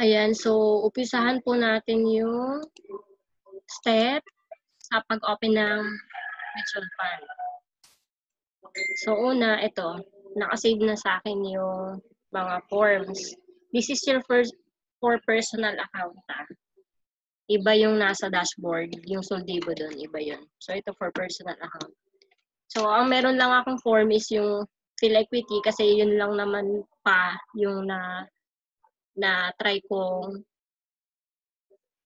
Ayan, so umpisahan po natin yung step sa pag-open ng mutual fund. So una, ito, nakasave na sa akin yung mga forms. This is your first for personal account. Iba yung nasa dashboard, yung soldibo doon, iba yun. So ito for personal account. So ang meron lang akong form is yung Phil Equity kasi yun lang naman pa yung na try kong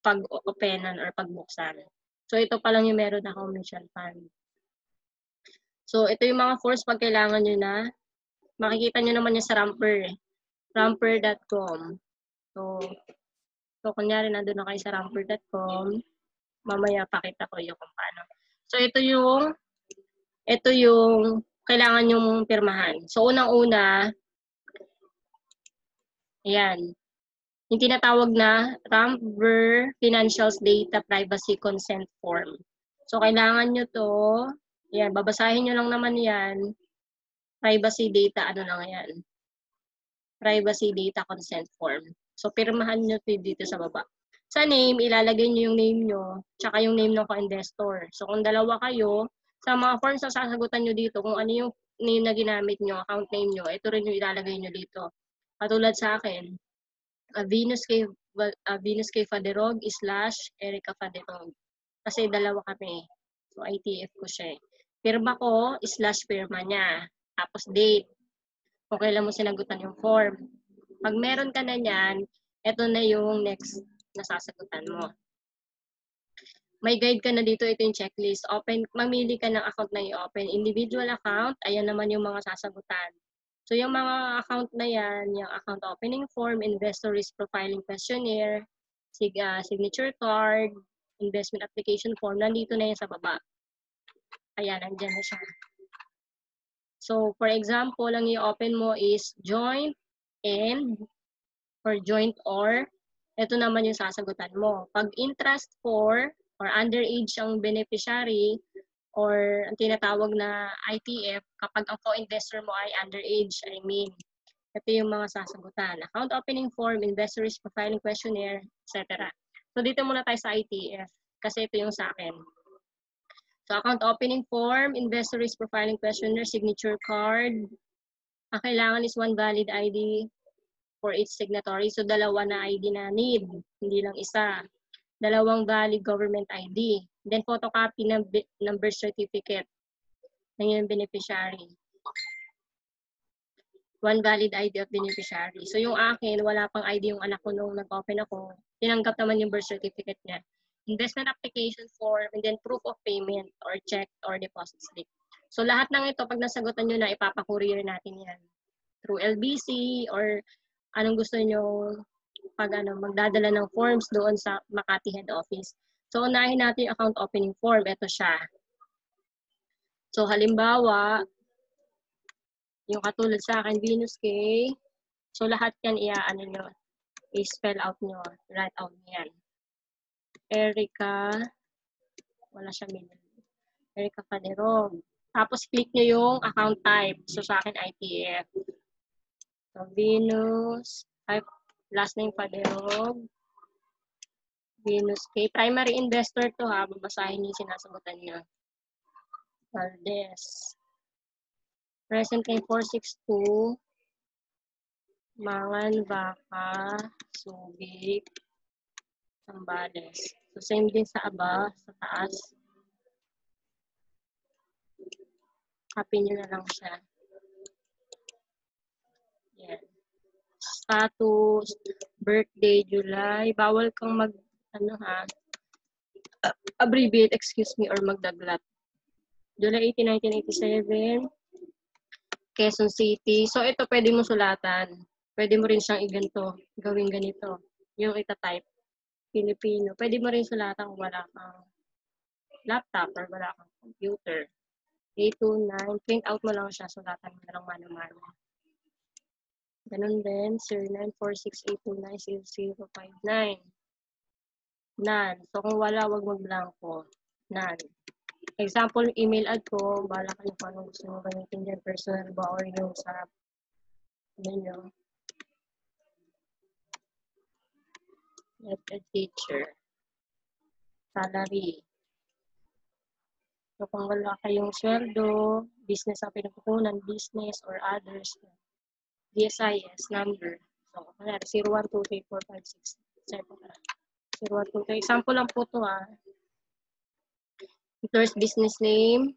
pag-openan or pagbuksan. So ito pa lang yung meron akong mutual fund. So ito yung mga forms pag kailangan nyo na. Makikita nyo naman yung sa Ramper. Ramper.com. So kunyari nandun na kayo sa Ramper.com. Mamaya pakita ko yung kung paano. So ito yung kailangan yung pirmahan. So unang-una, ayan, yung tinatawag na Ramper Financials Data Privacy Consent Form. So kailangan nyo to, ayan, babasahin nyo lang naman yan. Privacy data, ano lang yan. Privacy data consent form. So pirmahan nyo to dito sa baba. Sa name, ilalagay nyo yung name nyo, tsaka yung name ng co-investor. So kung dalawa kayo, sa mga forms na sasagutan nyo dito, kung ano yung name na ginamit nyo, account name nyo, ito rin yung ilalagay nyo dito. Katulad sa akin, Venus K. Faderog / Erica Faderog. Kasi dalawa kami. So ITF ko siya. Pirma ko / pirma niya. Tapos date. Kung kailan mo sinagutan yung form. Pag meron ka na yan, ito na yung next na sasagutan mo. May guide ka na dito, ito yung checklist. Mamili ka ng account na i-open. Individual account, ayan naman yung mga sasagutan. So yung mga account na yan, yung account opening form, investor risk profiling questionnaire, signature card, investment application form, nandito na yan sa baba. Ayan, nandyan na siya. So for example, ang i-open mo is joint and or joint or, ito naman yung sasagutan mo. Pag interest for or underage ang beneficiary or ang tinatawag na ITF, kapag ang co-investor mo ay underage, I mean, ito yung mga sasagutan. Account opening form, investor risk profiling questionnaire, etc. So dito muna tayo sa ITF kasi ito yung sa akin. So account opening form, investor risk profiling questionnaire, signature card. Ang kailangan is one valid ID for each signatory. So, dalawa na ID na need, hindi lang isa. Dalawang valid government ID. Then, photocopy ng birth certificate ng yung beneficiary. One valid ID of beneficiary. So, yung akin, wala pang ID yung anak ko nung nag-open ako. Tinanggap naman yung birth certificate niya. Investment application form, and then proof of payment or check or deposit slip. So, lahat ng ito, pag nasagutan nyo na, ipapa-courier natin yan. Through LBC or anong gusto nyo pag magdadala ng forms doon sa Makati head office. So, unahin natin yung account opening form. Ito siya. So, halimbawa, yung katulad sa akin, Venus K. So, lahat yan nyo, i-spell out nyo, write out yan. Erica, wala siya middle. Erica Faderog. Tapos, click nyo yung account type. So, sa akin, ITF. So, Venus, last name Faderog, Venus K. Primary investor to ha. Babasahin niyo yung sinasagutan niyo. Valdez. Present kay 462. Mangan, Vaca, Subic, Sambales. So, same din sa aba, sa taas. Copy nyo na lang siya. Yan. Status, birthday, July. Bawal kang abbreviate, excuse me, or magdaglat. July 18, 1987. Quezon City. So, ito pwede mo sulatan. Pwede mo rin siyang gawing ganito. Yung ita-type. Filipino. Pwede mo rin sulatan kung wala kang laptop or wala kang computer. 829. Print out mo lang siya. Sulatan mo na lang mano-mano. Ganun din. 0946829059. None. So, kung wala, wag mag-blanco. None. Example, email ad ko. Bala kayo kung anong gusto mo gamitin dyan. Personal ba or yung sa menu. Head teacher. Salary. So, kung wala kayong sweldo, business ang pinagkukunan, business or others, DSIS number. So, kaya 01234567. 0123. Example lang po ito First business name,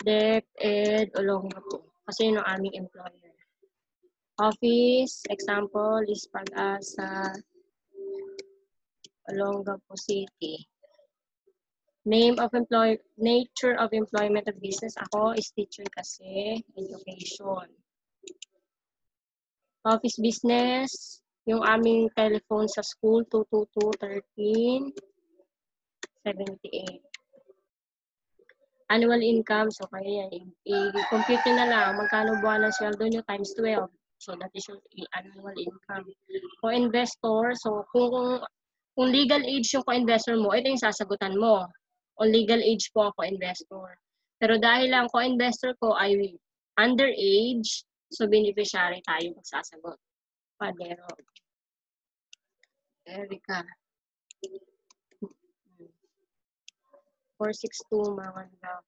DepEd Olonga po. Kasi yun ang aming employer. Office, example is Pag-asa, Olongapo City. Nature of employment of business. Ako is teacher kasi, education. Office business, yung aming telephone sa school, 222-13-78. Annual income, so kaya yan, i-compute nyo na lang, magkano buwan ng sweldo nyo times 12. So that is your annual income. Co-investor, so kung legal age yung co-investor mo, ito yung sasagutan mo. O legal age po ang co-investor. Pero dahil ang co-investor ko ay underage, so beneficiary tayo magsasagot. Padero. Erica. 462 Manganda.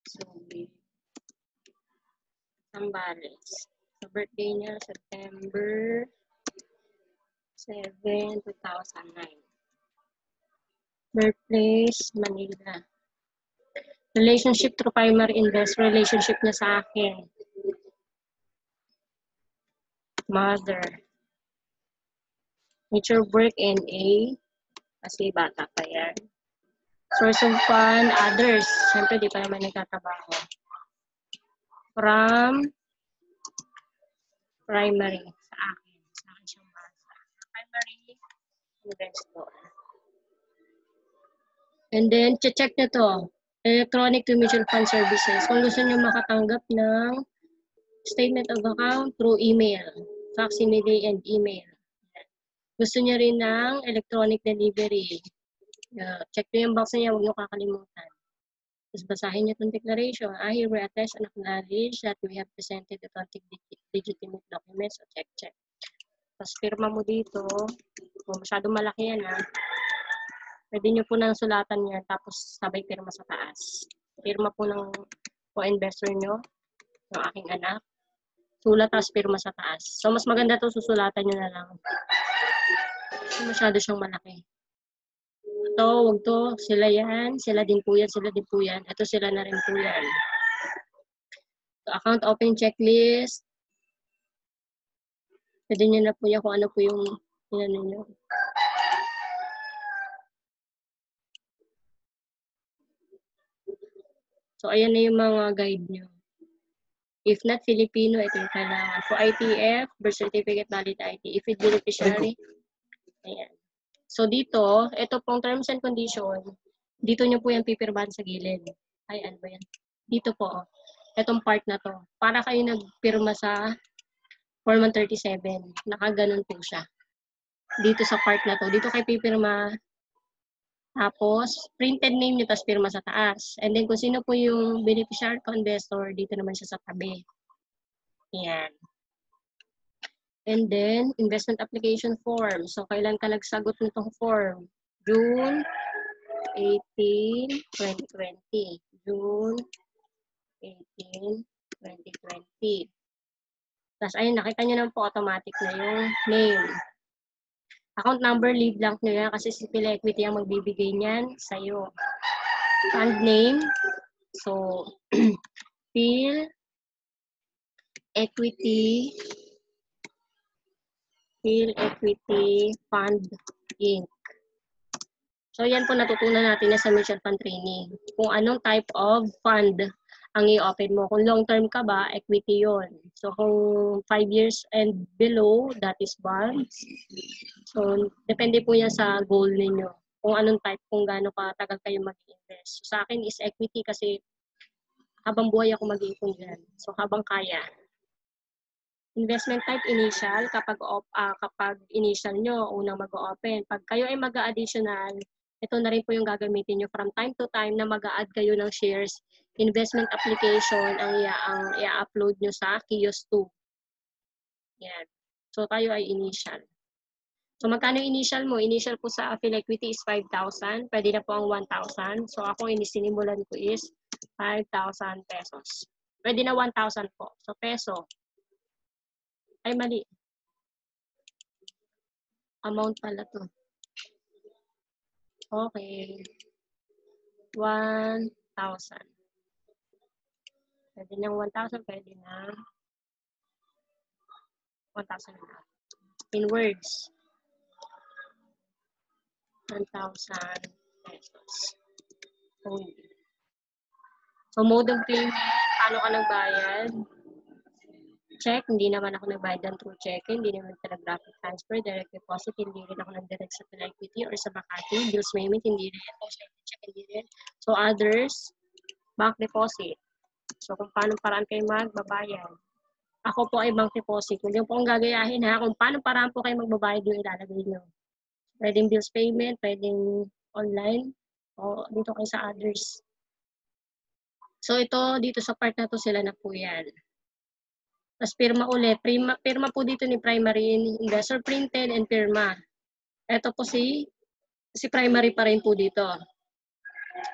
Subi. Sambales. Sa birthday niya, September 7, 2009. Birthplace, Manila. Relationship through primary investor, relationship niya sa akin. Mother. Nature of work, NA. Kasi bata pa yan. Source of fund, others. Siyempre, di pa naman nagtatrabaho. From primary, sa akin. Sa akin siyang basa. Primary investor. And then, check na to. Electronic to mutual fund services. Kung gusto nyo makatanggap ng statement of account through email, facsimile and email. Gusto nyo rin ng electronic delivery. Check nyo yung box niya, huwag nyo kakalimutan. Tapos basahin nyo itong declaration. I hereby attest and acknowledge that we have presented authentic legitimate documents. So check. Tapos firma mo dito. Kung masyadong malaki yan pwede nyo po nang sulatan yan, tapos sabay firma sa taas. Firma po ng co-investor nyo, ng aking anak. Sulat, tapos firma sa taas. So, mas maganda to susulatan nyo na lang. So, masyado siyang malaki. Ito, wag to. Sila yan. Sila din po yan. Sila din po yan. Ito sila na rin po yan. So, account opening checklist. Pwede nyo na po yan kung ano po yung ninyo. So, ayan na yung mga guide nyo. If not Filipino, ito yung kailangan. For ITF, birth certificate, valid ID. If it's beneficiary, ayan. So, dito, ito pong terms and condition, dito nyo po yung pipirmahan sa gilid. Ay, ano ba yan? Dito po, itong part na to. Para kayo nagpirma sa Form 137. Nakaganon po siya. Dito sa part na to. Dito kayo pipirma. Tapos, printed name nyo, tapos pirma sa taas. And then, kung sino po yung beneficiary co-investor, dito naman siya sa tabi. Yan. And then, investment application form. So, kailan ka nagsagot nitong form? June 18, 2020. June 18, 2020. Tapos, ayun, nakita nyo naman po automatic na yung name. Account number, leave blank nyo yan kasi si Phil Equity ang magbibigay niyan sa'yo. Fund name. So, Phil Equity Fund Inc. So, yan po natutunan natin na sa mutual fund training. Kung anong type of fund ang i-open mo. Kung long-term ka ba, equity yon. So, kung 5 years and below, that is bonds. So, depende po yan sa goal ninyo. Kung anong type, kung gaano katagal kayo mag-invest. So, sa akin is equity kasi habang buhay ako mag-iipon dyan. So, habang kaya. Investment type initial, kapag initial nyo, unang mag-open. Pag kayo ay mag-additional, ito na rin po yung gagamitin nyo from time to time na mag-a-add kayo ng shares. Investment application ang i-upload nyo sa Kiosk 2. Yan. So, tayo ay initial. So, magkano yung initial mo? Initial po sa Phil Equity is 5,000. Pwede na po ang 1,000. So, ako sinimulan ko is 5,000 pesos. Pwede na 1,000 po. So, peso. Ay, mali. Amount pala to. Okay. 1,000. Pwede ng 1,000. Pwede na 1,000 na. In words. 1,000 pesos. Only. So, mode of payment, paano ka nagbayad? Check, hindi naman ako nagbayad through check, hindi naman telegraphic transfer, direct deposit, hindi rin ako nag-direct sa Phil Equity or sa Makati, bills payment, hindi rin, check, hindi rin. So, others, bank deposit. So, kung paano paraan kayo magbabayad. Ako po ay bank deposit. Hindi po ang gagayahin ha, kung paano paraan po kayo magbabayad yung ilalagay nyo. Pwedeng bills payment, pwedeng online, o dito kayo sa others. So, ito, dito sa part na to sila na po yan. Tapos, pirma ulit. Pirma po dito ni primary investor, printed and pirma. Ito po si primary pa rin po dito.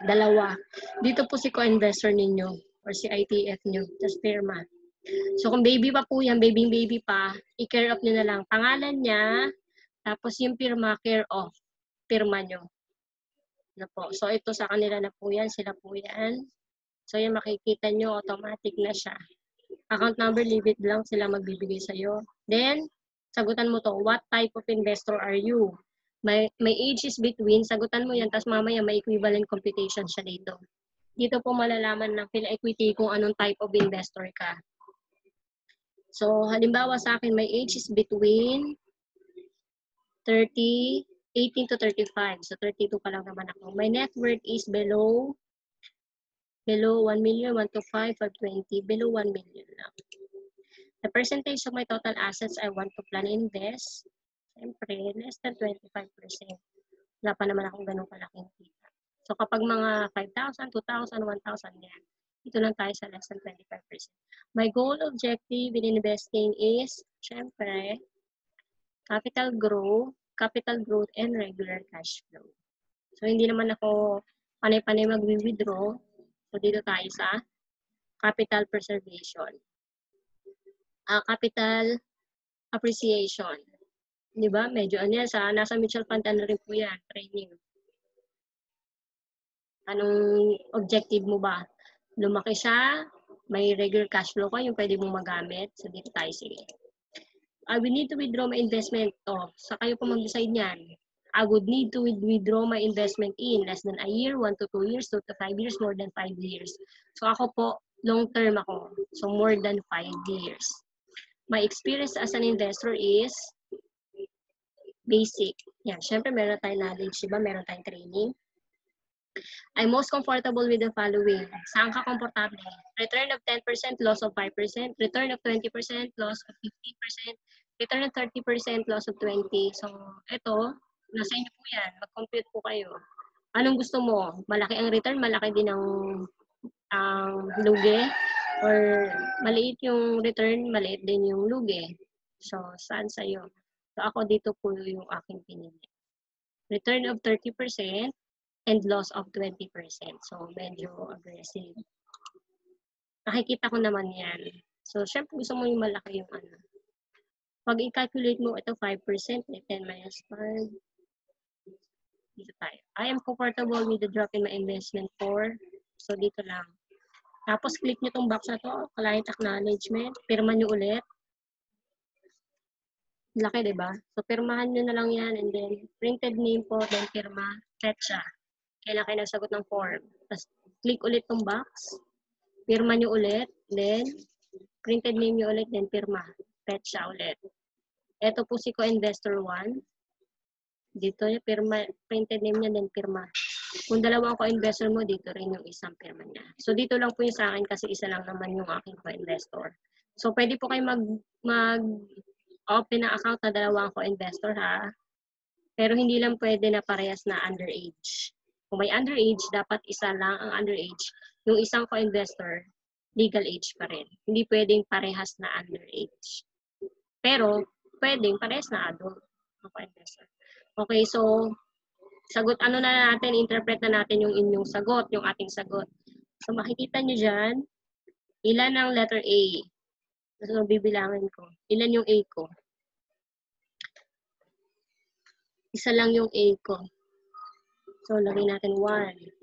Dalawa. Dito po si co-investor ninyo or si ITF nyo. Tapos, pirma. So, kung baby pa po yan, baby pa, i-care off nyo na lang. Pangalan niya, tapos yung pirma, care off. Pirma nyo. Na po. So, ito sa kanila na po yan. Sila po yan. So, yung makikita nyo, automatic na siya. Account number, leave it lang. Sila magbibigay sa'yo. Then, sagutan mo to. What type of investor are you? May age is between. Sagutan mo yan. Tapos mamaya may equivalent computation siya dito. Dito po malalaman ng Phil Equity kung anong type of investor ka. So, halimbawa sa akin, my age is between 18 to 35. So, 32 pa lang naman ako. My net worth is below 1 million, 1 to 5, 520, below 1 million lang. The percentage of my total assets I want to plan invest, siyempre, less than 25%. Wala pa naman akong ganun kalaking kita. So, kapag mga 5,000, 2,000, 1,000 yan, ito lang tayo sa less than 25%. My goal objective in investing is, siyempre, capital growth, and regular cash flow. So, hindi naman ako panay-panay mag-withdraw. So, dito tayo sa capital preservation. Capital appreciation. Di ba? Medyo ano yan, nasa mutual fund na rin po yan, training. Anong objective mo ba? Lumaki siya, may regular cash flow ka, yung pwede mong magamit. So, dito tayo, sige. I will need to withdraw my investment. Sa kayo po mag-decide niyan. I would need to withdraw my investment in less than a year, 1 to 2 years, 2 to 5 years, more than 5 years. So ako po, long term ako. So more than 5 years. My experience as an investor is basic. Yan, syempre meron tayong knowledge, diba? Meron tayong training. I'm most comfortable with the following. Saan ka komportable? Return of 10%, loss of 5%. Return of 20%, loss of 15%. Return of 30%, loss of 20%. So, ito, nasa inyo po yan. Mag-compute po kayo. Anong gusto mo? Malaki ang return, malaki din ang lugi? Or maliit yung return, maliit din yung lugi? So, saan sa'yo? So, ako dito po yung aking pinili. Return of 30%, and loss of 20%. So, medyo aggressive. Nakikita ko naman yan. So, syempre gusto mo yung malaki yung ano. Pag i-calculate mo ito 5%, 10 minus 5. Dito tayo. I am comfortable with the drop in my investment for. So, dito lang. Tapos, click nyo tong box na to. Client acknowledgement. Pirma nyo ulit. Laki, diba? So, pirmahan nyo na lang yan. And then, printed name po. Then, pirma. Petsa. Kailan kayo nagsagot ng form. Tapos, click ulit tong box. Pirma nyo ulit. Then, printed name nyo ulit. Then, pirma. Petsa ulit. Ito po si co-investor 1. Dito, pirma, printed name niya, then pirma. Kung dalawang co-investor mo, dito rin yung isang pirma niya. So, dito lang po yung sa akin kasi isa lang naman yung aking co-investor. So, pwede po kayo mag-open na account na dalawang co-investor, ha? Pero hindi lang pwede na parehas na underage. Kung may underage, dapat isa lang ang underage. Yung isang co-investor, legal age pa rin. Hindi pwedeng parehas na underage. Pero, Pwedeng, parehas na adult. Okay, so, sagot ano na natin, interpret na natin yung inyong sagot, yung ating sagot. So, makikita nyo dyan, ilan ang letter A? So, bibilangin ko. Ilan yung A ko? Isa lang yung A ko. So, lagay natin 1.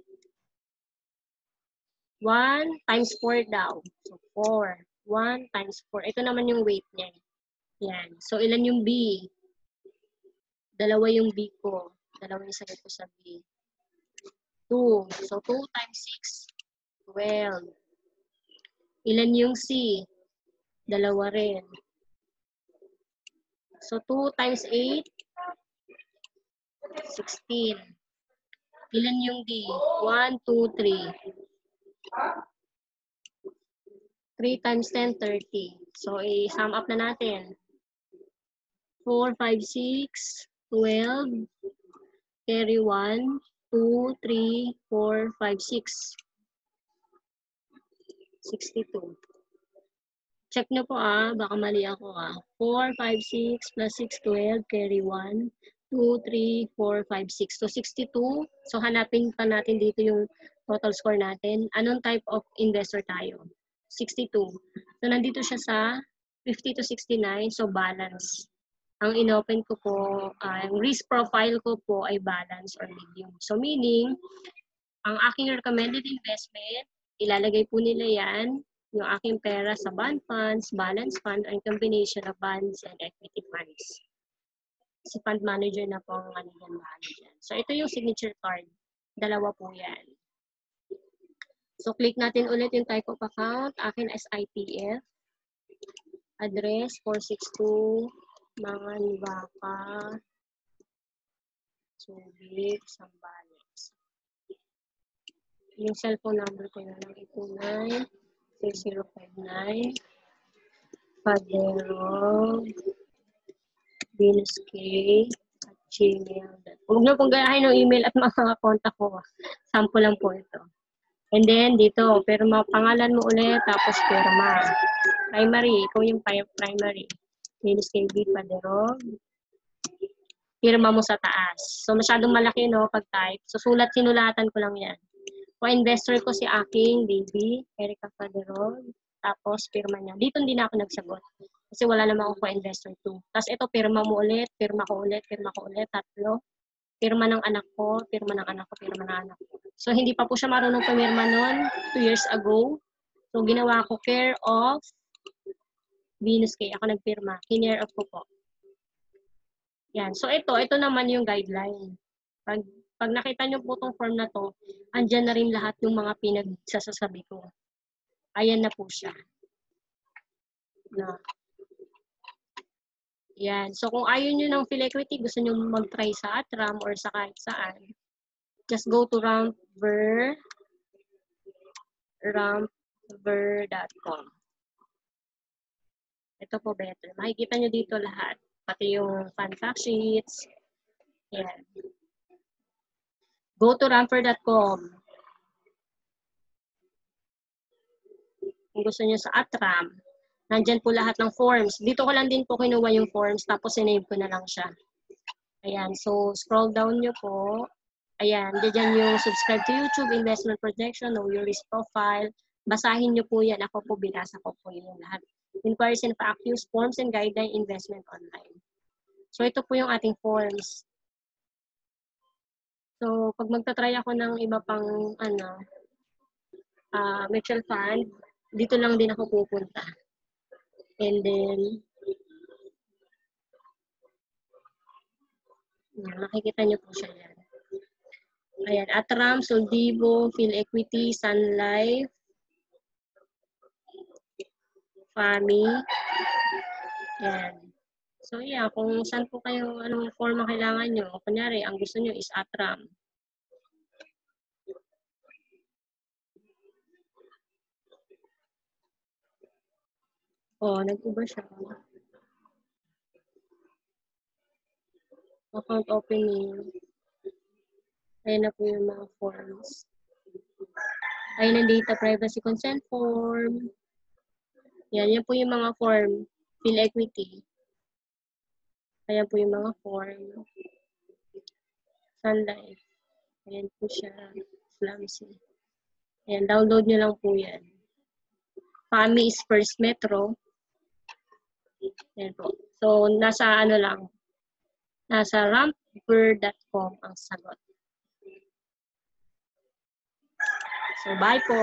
1 times 4 daw. So, 4. 1 times 4. Ito naman yung weight niya. Yan. So, ilan yung B? Dalawa yung B ko. Dalawa yung sagot ko sa B. 2. So, 2 times 6, 12. Ilan yung C? Dalawa rin. So, 2 times 8, 16. Ilan yung D? 1, 2, 3. 3 times 10, 30. So, i-sum up na natin. 4, 5, 6, 12. Carry 1, 2, 3, 4, 5, 6. 62. Check nyo po baka mali ako 4, 5, 6, plus 6, 12, carry 1, 2, 3, 4, 5, 6. So, 62. So, hanapin pa natin dito yung total score natin. Anong type of investor tayo? 62. So, nandito siya sa 50 to 69. So, balance. Ang inopen ko po, ang risk profile ko po ay balance or medium. So, meaning, ang aking recommended investment, ilalagay po nila yan, yung aking pera sa bond funds, balance fund, and combination of bonds and equity funds. Si fund manager na po ang manigan manager. So, ito yung signature card. Dalawa po yan. So, click natin ulit yung type of account. Akin is IPF. Address, 462, Manganibaka, Subic, Sambales. Yung cellphone number ko na lang, 829-6059. Paderog, BinusK@gmail.com. Huwag niyo pong gayahin yung email at mga contact ko. Sample lang po ito. And then, dito, pirma, pangalan mo ulit, tapos pirma. Primary, ikaw yung primary. BinusKB, Paderog. Pirma mo sa taas. So, masyadong malaki, no, pag-type. So, sinulatan ko lang yan. Co-investor ko si aking baby, Erica Paderog. Tapos, pirma niya. Dito hindi na ako nagsagot. Kasi wala naman ako co-investor to. Tapos, ito, pirma mo ulit, pirma ko ulit, tatlo. Pirma ng anak ko, pirma ng anak ko, pirma ng anak ko. So, hindi pa po siya marunong pumirma noon, 2 years ago. So, ginawa ko, care of Venus K. Ako nagpirma. Care of ko po. Yan. So, ito naman yung guideline. Pag nakita nyo po itong form na to, andyan na rin lahat yung mga pinagsasasabi ko. Ayan na po siya. No. Yan. So, kung ayaw nyo ng full equity, gusto nyo mag-try sa Atram or sa kahit saan, just go to rampver.com. Ito po better. Makikita nyo dito lahat. Pati yung fund fact sheets. Yan. Go to rampver.com. Kung gusto nyo sa Atram, nandyan po lahat ng forms. Dito ko lang din po kinuha yung forms, tapos sinave ko na lang siya. Ayan, so scroll down nyo po. Ayan, dyan yung subscribe to YouTube, investment projection, know your risk profile. Basahin nyo po yan. Ako po, binasa ko po yung lahat. Inquiries and fact use, forms and guideline, investment online. So ito po yung ating forms. So pag magta-try ako ng iba pang mutual fund, dito lang din ako pupunta. And then, makikita nyo po siya yan. Ayan, Atram, Soldivo, Phil Equity, Sun Life, FAMI. Ayan. So, yeah, kung saan po kayo, anong form ang kailangan nyo. Kunyari, ang gusto nyo is Atram. Oh, nag-iba siya. Account opening. Ayan na po yung mga forms. Ayan ang data privacy consent form. Yan po yung mga form. Phil Equity. Ayan po yung mga form. Sun Life. Ayan po siya. Slamsy. Ayan, download nyo lang po yan. PAMI is First Metro. Ayan po. So, nasa ano lang, nasa rampper.com ang sagot. So, bye po!